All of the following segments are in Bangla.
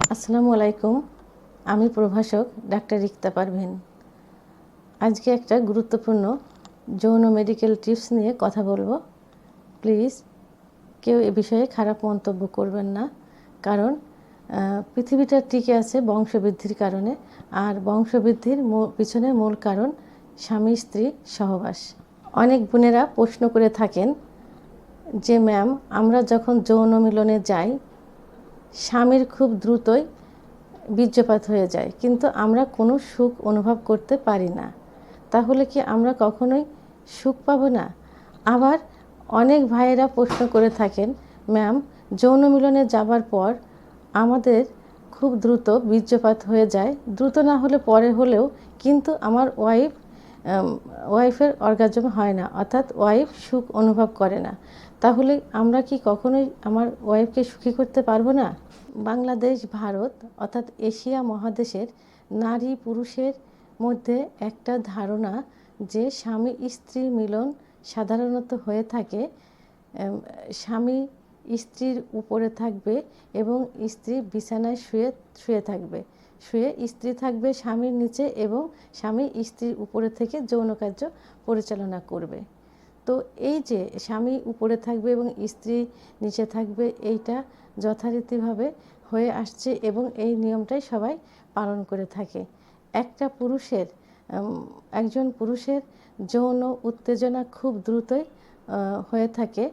আসসালামু আলাইকুম। আমি প্রভাষক ডাক্তার রিক্তা পারভীন। আজকে একটা গুরুত্বপূর্ণ যৌন মেডিকেল টিপস নিয়ে কথা বলবো। প্লিজ কেউ এ বিষয়ে খারাপ মন্তব্য করবেন না, কারণ পৃথিবীটা টিকে আছে বংশবৃদ্ধির কারণে, আর বংশবৃদ্ধির পিছনে মূল কারণ স্বামী স্ত্রী সহবাস। অনেক বোনেরা প্রশ্ন করে থাকেন যে ম্যাম, আমরা যখন যৌন মিলনে যাই স্বামীর খুব দ্রুতই বীর্যপাত হয়ে যায়, কিন্তু আমরা কোনো সুখ অনুভব করতে পারি না, তাহলে কি আমরা কখনোই সুখ পাবো না? আবার অনেক ভাইয়েরা প্রশ্ন করে থাকেন, ম্যাম, যৌন মিলনে যাবার পর আমাদের খুব দ্রুত বীর্যপাত হয়ে যায়, দ্রুত না হলে পরে হলেও, কিন্তু আমার ওয়াইফের অর্গাজম হয় না, অর্থাৎ ওয়াইফ সুখ অনুভব করে না, তাহলে আমরা কি কখনোই আমার ওয়াইফকে সুখী করতে পারবো না? বাংলাদেশ, ভারত অর্থাৎ এশিয়া মহাদেশের নারী পুরুষের মধ্যে একটা ধারণা যে স্বামী স্ত্রীর মিলন সাধারণত হয়ে থাকে স্বামী স্ত্রীর উপরে থাকবে এবং স্ত্রী বিছানায় শুয়ে থাকবে, স্ত্রী থাকবে স্বামীর নিচে এবং স্বামী স্ত্রীর উপরে থেকে যৌন কার্য পরিচালনা করবে। তো এই যে স্বামী উপরে থাকবে এবং স্ত্রী নিচে থাকবে, এইটা যথারীতিভাবে হয়ে আসছে এবং এই নিয়মটাই সবাই পালন করে থাকে। একজন পুরুষের যৌন উত্তেজনা খুব দ্রুতই হয়ে থাকে।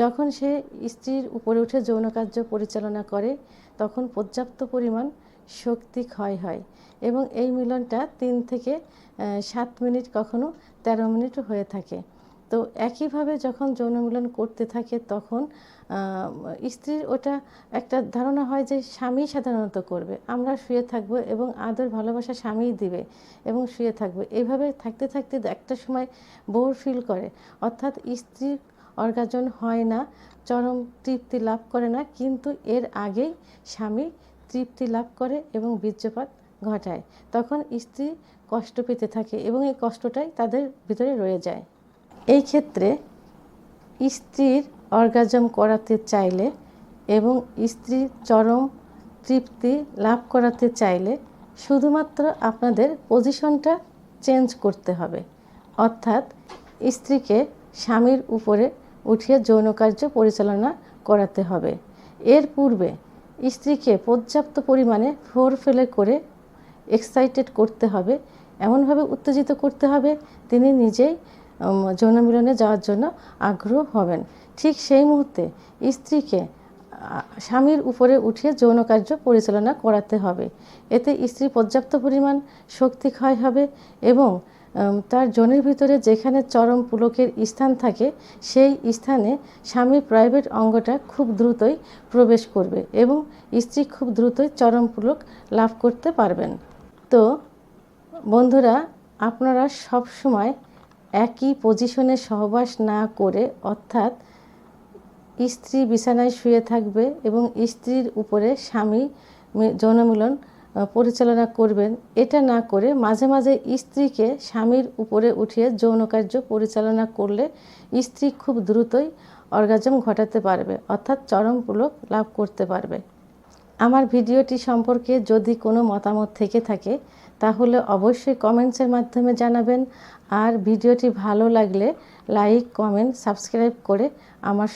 যখন সে স্ত্রীর উপরে উঠে যৌন কার্য পরিচালনা করে তখন পর্যাপ্ত পরিমাণ শক্তি ক্ষয় হয় এবং এই মিলনটা 3 থেকে 7 মিনিট, কখনো 13 মিনিট হয়ে থাকে। তো একইভাবে যখন যৌন মিলন করতে থাকে তখন স্ত্রীর ওটা একটা ধারণা হয় যে স্বামী সাধারণত করবে, আমরা শুয়ে থাকবো এবং আদর ভালোবাসা স্বামীই দিবে এবং শুয়ে থাকবো। এইভাবে থাকতে থাকতে একটা সময় বোর ফিল করে, অর্থাৎ স্ত্রীর অর্গাজম হয় না, চরম তৃপ্তি লাভ করে না, কিন্তু এর আগেই স্বামী তৃপ্তি লাভ করে এবং বীর্যপাত ঘটায়। তখন স্ত্রী কষ্ট পেতে থাকে এবং এই কষ্টটাই তাদের ভিতরে রয়ে যায়। এই ক্ষেত্রে স্ত্রীর অর্গাজম করাতে চাইলে এবং স্ত্রীর চরম তৃপ্তি লাভ করাতে চাইলে শুধুমাত্র আপনাদের পজিশনটা চেঞ্জ করতে হবে, অর্থাৎ স্ত্রীকে স্বামীর উপরে উঠিয়ে যৌন কার্য পরিচালনা করাতে হবে। এর পূর্বে স্ত্রীকে পর্যাপ্ত পরিমাণে ফোরপ্লে করে এক্সাইটেড করতে হবে, এমনভাবে উত্তেজিত করতে হবে তিনি নিজেই যৌন মিলনে যাওয়ার জন্য আগ্রহ হবেন। ঠিক সেই মুহূর্তে স্ত্রীকে স্বামীর উপরে উঠিয়ে যৌন কার্য পরিচালনা করাতে হবে। এতে স্ত্রী পর্যাপ্ত পরিমাণ শক্তি ক্ষয় হবে এবং তার যৌনের ভিতরে যেখানে চরম পুলকের স্থান থাকে সেই স্থানে স্বামীর প্রাইভেট অঙ্গটা খুব দ্রুতই প্রবেশ করবে এবং স্ত্রী খুব দ্রুতই চরম পুলক লাভ করতে পারবেন। তো বন্ধুরা, আপনারা সব সময় একই পজিশনে সহবাস না করে, অর্থাৎ স্ত্রী বিছানায় শুয়ে থাকবে এবং স্ত্রীর উপরে স্বামী যৌন মিলন পরিচালনা করবেন, এটা না করে মাঝে মাঝে স্ত্রীকে স্বামীর উপরে উঠিয়ে যৌন কার্য পরিচালনা করলে স্ত্রী খুব দ্রুতই অর্গাজম ঘটাতে পারবে, অর্থাৎ চরম পুলক লাভ করতে পারবে। আমার ভিডিওটি সম্পর্কে যদি কোনো মতামত থেকে থাকে তাহলে অবশ্যই কমেন্টসের মাধ্যমে জানাবেন, আর ভিডিওটি ভালো লাগলে লাইক, কমেন্ট, সাবস্ক্রাইব করে আমার